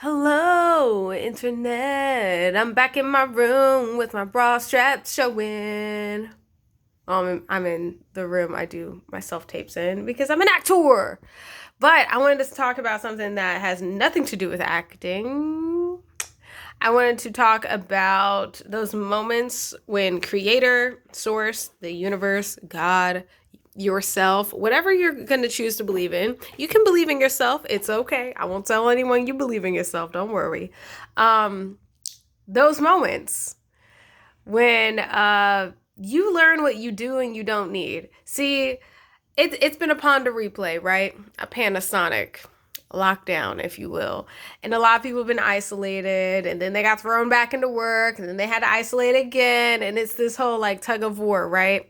Hello, internet. I'm back in my room with my bra straps showing. I'm in the room I do my self tapes in because I'm an actor. But I wanted to talk about something that has nothing to do with acting. I wanted to talk about those moments when creator, source, the universe, God, yourself, whatever you're going to choose to believe in. You can believe in yourself. It's okay. I won't tell anyone you believe in yourself. Don't worry. Um, those moments when you learn what you do and you don't need. See, it's been a Ponder replay, right? A Panasonic lockdown, if you will. And a lot of people have been isolated, and then they got thrown back into work, and then they had to isolate again. And it's this whole like tug of war, right?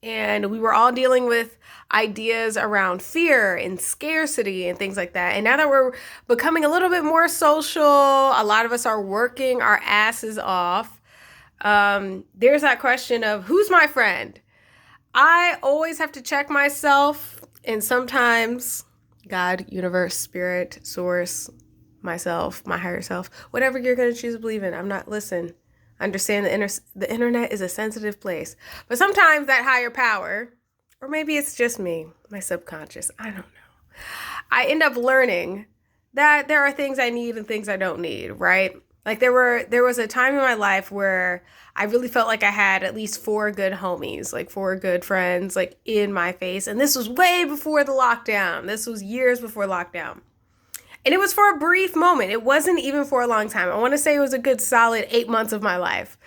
And we were all dealing with ideas around fear and scarcity and things like that. And now that we're becoming a little bit more social, a lot of us are working our asses off. There's that question of who's my friend? I always have to check myself, and sometimes God, universe, spirit, source, myself, my higher self, whatever you're going to choose to believe in. I'm not, listen, understand the internet is a sensitive place. But sometimes that higher power, or maybe it's just me, my subconscious, I don't know. I end up learning that there are things I need and things I don't need, right? Like there was a time in my life where I really felt like I had at least four good homies, like four good friends, like in my face. And this was way before the lockdown. This was years before lockdown. And it was for a brief moment. It wasn't even for a long time. I want to say it was a good solid 8 months of my life.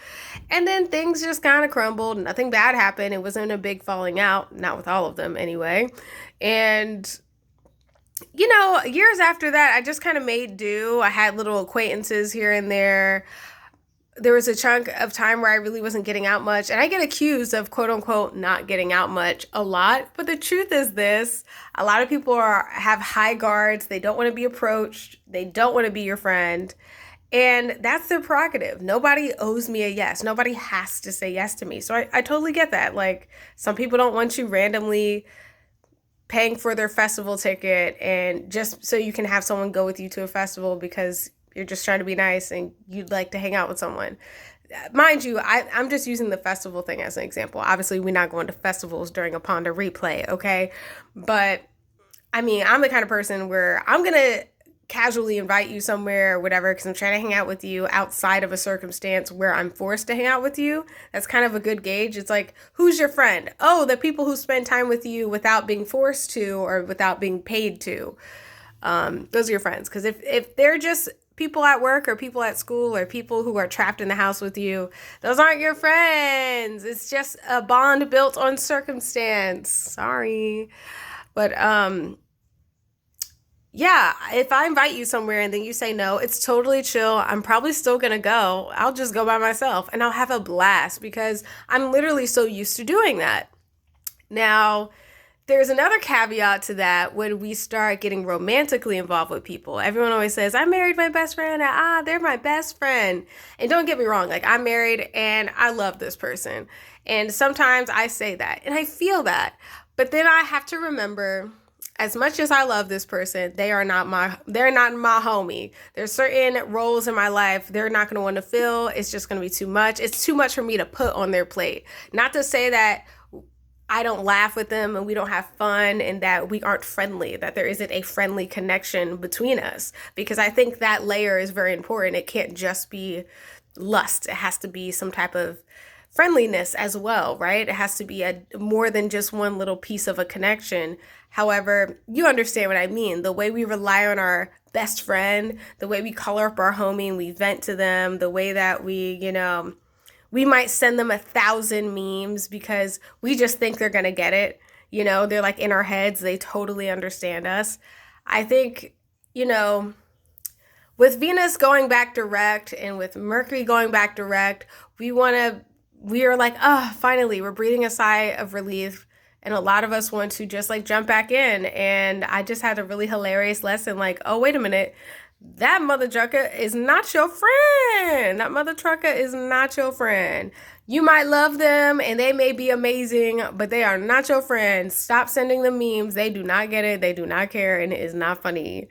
And then things just kind of crumbled. Nothing bad happened. It wasn't a big falling out, not with all of them anyway. And years after that, I just kind of made do. I had little acquaintances here and there. There was a chunk of time where I really wasn't getting out much. And I get accused of quote unquote not getting out much a lot. But the truth is this, a lot of people have high guards. They don't want to be approached. They don't want to be your friend. And that's their prerogative. Nobody owes me a yes. Nobody has to say yes to me. So I totally get that. Like some people don't want you randomly paying for their festival ticket and just so you can have someone go with you to a festival because you're just trying to be nice and you'd like to hang out with someone. Mind you, I'm just using the festival thing as an example. Obviously, we're not going to festivals during a Ponder replay, okay? But I mean, I'm the kind of person where I'm going to casually invite you somewhere or whatever because I'm trying to hang out with you outside of a circumstance where I'm forced to hang out with you. That's kind of a good gauge. It's like, who's your friend? Oh, the people who spend time with you without being forced to or without being paid to. Those are your friends. Because if they're just people at work or people at school or people who are trapped in the house with you, those aren't your friends. It's just a bond built on circumstance. Sorry. But yeah, if I invite you somewhere and then you say no, it's totally chill. I'm probably still gonna go. I'll just go by myself and I'll have a blast because I'm literally so used to doing that. Now, there's another caveat to that when we start getting romantically involved with people. Everyone always says, I married my best friend. They're my best friend. And don't get me wrong, like I'm married and I love this person. And sometimes I say that and I feel that. But then I have to remember as much as I love this person, they're not my homie. There's certain roles in my life they're not going to want to fill. It's just going to be too much. It's too much for me to put on their plate. Not to say that I don't laugh with them and we don't have fun and that we aren't friendly, that there isn't a friendly connection between us. Because I think that layer is very important. It can't just be lust. It has to be some type of friendliness as well, right? It has to be a more than just one little piece of a connection. However, you understand what I mean. The way we rely on our best friend, the way we call up our homie and we vent to them, the way that we might send them 1,000 memes because we just think they're gonna get it. They're like in our heads. They totally understand us. I think, with Venus going back direct and with Mercury going back direct, we are like, oh, finally, we're breathing a sigh of relief. And a lot of us want to just like jump back in. And I just had a really hilarious lesson like, oh, wait a minute. That mother trucker is not your friend. That mother trucker is not your friend. You might love them and they may be amazing, but they are not your friends. Stop sending them memes. They do not get it. They do not care. And it is not funny.